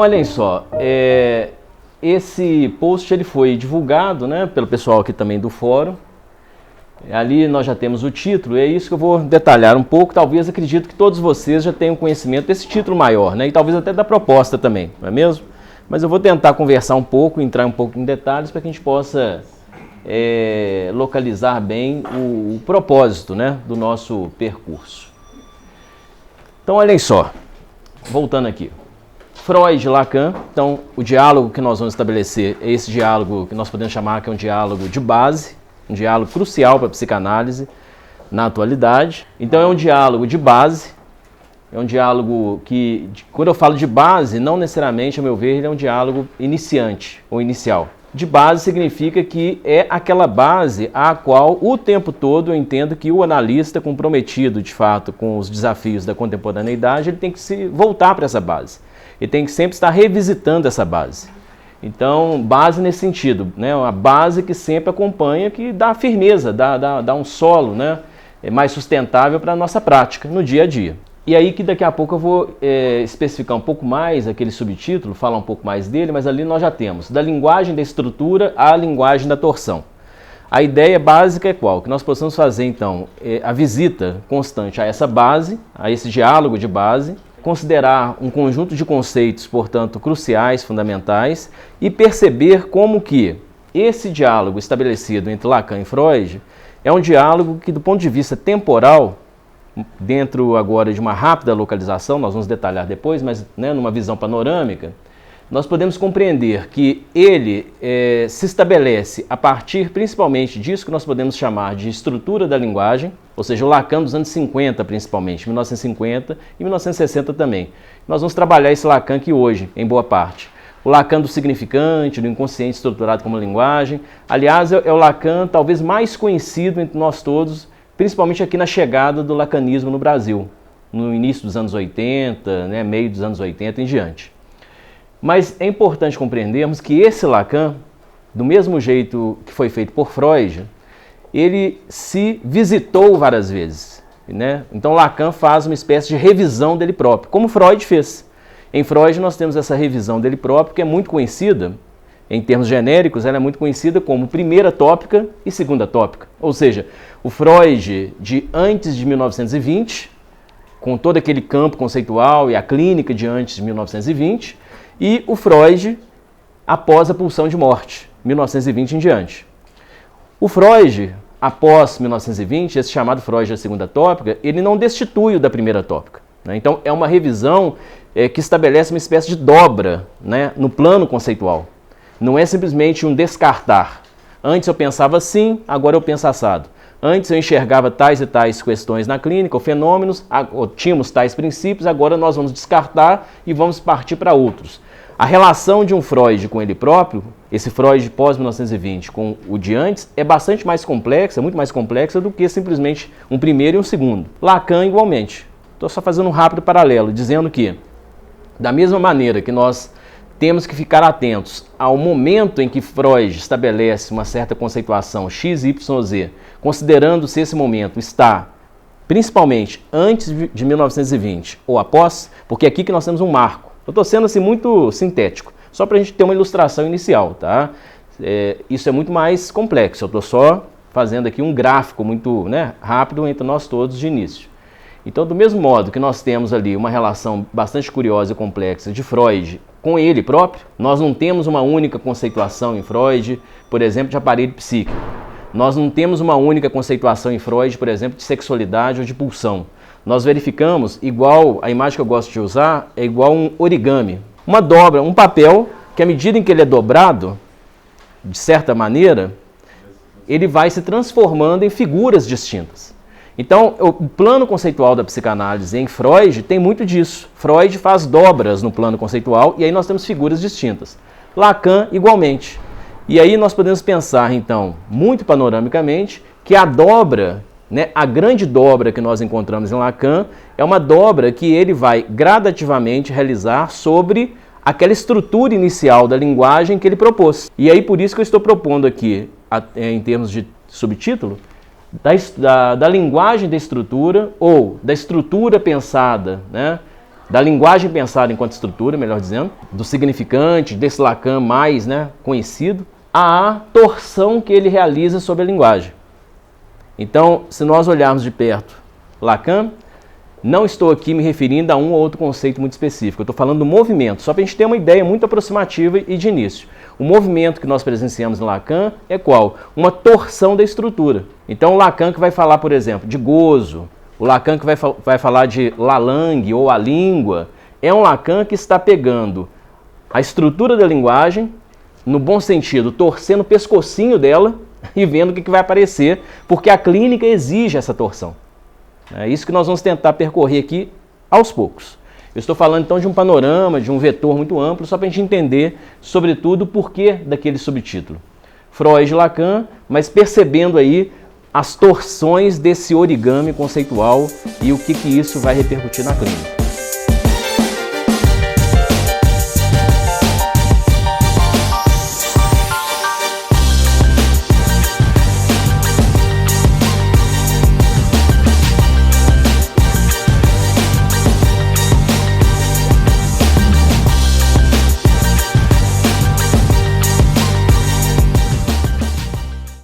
Então, olhem só, esse post ele foi divulgado, né, pelo pessoal aqui também do fórum. Ali nós já temos o título, e é isso que eu vou detalhar um pouco. Talvez acredito que todos vocês já tenham conhecimento desse título maior, né, e talvez até da proposta também, não é mesmo? Mas eu vou tentar conversar um pouco, entrar um pouco em detalhes para que a gente possa localizar bem o propósito, né, do nosso percurso. Então, olhem só, voltando aqui. Freud e Lacan, então o diálogo que nós vamos estabelecer é esse diálogo que nós podemos chamar que é um diálogo de base, um diálogo crucial para a psicanálise na atualidade. Então é um diálogo de base, é um diálogo que, quando eu falo de base, não necessariamente, a meu ver, ele é um diálogo iniciante ou inicial. De base significa que é aquela base a qual o tempo todo eu entendo que o analista comprometido de fato com os desafios da contemporaneidade, ele tem que se voltar para essa base. Ele tem que sempre estar revisitando essa base. Então, base nesse sentido, né? Uma base que sempre acompanha, que dá firmeza, dá um solo, né, mais sustentável para a nossa prática no dia a dia. E aí que daqui a pouco eu vou especificar um pouco mais aquele subtítulo, falar um pouco mais dele, mas ali nós já temos da linguagem da estrutura à linguagem da torção. A ideia básica é qual? Que nós possamos fazer então a visita constante a essa base, a esse diálogo de base, considerar um conjunto de conceitos, portanto, cruciais, fundamentais, e perceber como que esse diálogo estabelecido entre Lacan e Freud é um diálogo que, do ponto de vista temporal, dentro agora de uma rápida localização, nós vamos detalhar depois, mas né, numa visão panorâmica, nós podemos compreender que ele se estabelece a partir principalmente disso que nós podemos chamar de estrutura da linguagem, ou seja, o Lacan dos anos 50 principalmente, 1950 e 1960 também. Nós vamos trabalhar esse Lacan aqui hoje, em boa parte. O Lacan do significante, do inconsciente estruturado como linguagem. Aliás, é o Lacan talvez mais conhecido entre nós todos, principalmente aqui na chegada do lacanismo no Brasil, no início dos anos 80, né, meio dos anos 80 em diante. Mas é importante compreendermos que esse Lacan, do mesmo jeito que foi feito por Freud, ele se visitou várias vezes, né? Então Lacan faz uma espécie de revisão dele próprio, como Freud fez. Em Freud nós temos essa revisão dele próprio, que é muito conhecida, em termos genéricos, ela é muito conhecida como primeira tópica e segunda tópica. Ou seja, o Freud de antes de 1920, com todo aquele campo conceitual e a clínica de antes de 1920, e o Freud após a pulsão de morte, 1920 em diante. O Freud, após 1920, esse chamado Freud da segunda tópica, ele não destitui o da primeira tópica, né? Então é uma revisão que estabelece uma espécie de dobra, né, no plano conceitual. Não é simplesmente um descartar. Antes eu pensava assim, agora eu penso assado. Antes eu enxergava tais e tais questões na clínica, ou fenômenos, ou tínhamos tais princípios, agora nós vamos descartar e vamos partir para outros. A relação de um Freud com ele próprio, esse Freud pós-1920 com o de antes, é bastante mais complexa, muito mais complexa do que simplesmente um primeiro e um segundo. Lacan igualmente. Estou só fazendo um rápido paralelo, dizendo que, da mesma maneira que nós temos que ficar atentos ao momento em que Freud estabelece uma certa conceituação X, Y, Z, considerando se esse momento está principalmente antes de 1920 ou após, porque é aqui que nós temos um marco. Eu estou sendo assim muito sintético, só para a gente ter uma ilustração inicial, tá? Isso é muito mais complexo, eu estou só fazendo aqui um gráfico muito, né, rápido entre nós todos de início. Então, do mesmo modo que nós temos ali uma relação bastante curiosa e complexa de Freud com ele próprio, nós não temos uma única conceituação em Freud, por exemplo, de aparelho psíquico. Nós não temos uma única conceituação em Freud, por exemplo, de sexualidade ou de pulsão. Nós verificamos, igual, a imagem que eu gosto de usar, é igual um origami. Uma dobra, um papel, que à medida em que ele é dobrado, de certa maneira, ele vai se transformando em figuras distintas. Então, o plano conceitual da psicanálise em Freud tem muito disso. Freud faz dobras no plano conceitual e aí nós temos figuras distintas. Lacan, igualmente. E aí nós podemos pensar, então, muito panoramicamente, que a dobra, né, a grande dobra que nós encontramos em Lacan é uma dobra que ele vai gradativamente realizar sobre aquela estrutura inicial da linguagem que ele propôs. E aí por isso que eu estou propondo aqui, em termos de subtítulo, da linguagem da estrutura ou da estrutura pensada, né, da linguagem pensada enquanto estrutura, melhor dizendo, do significante, desse Lacan mais, né, conhecido, à torção que ele realiza sobre a linguagem. Então, se nós olharmos de perto Lacan, não estou aqui me referindo a um ou outro conceito muito específico, eu estou falando do movimento, só para a gente ter uma ideia muito aproximativa e de início. O movimento que nós presenciamos em Lacan é qual? Uma torção da estrutura. Então, o Lacan que vai falar, por exemplo, de gozo, o Lacan que vai falar de la langue ou a língua, é um Lacan que está pegando a estrutura da linguagem, no bom sentido, torcendo o pescocinho dela e vendo o que vai aparecer, porque a clínica exige essa torção. É isso que nós vamos tentar percorrer aqui aos poucos. Eu estou falando então de um panorama, de um vetor muito amplo, só para a gente entender, sobretudo, o porquê daquele subtítulo. Freud e Lacan, mas percebendo aí as torções desse origami conceitual e o que isso vai repercutir na clínica.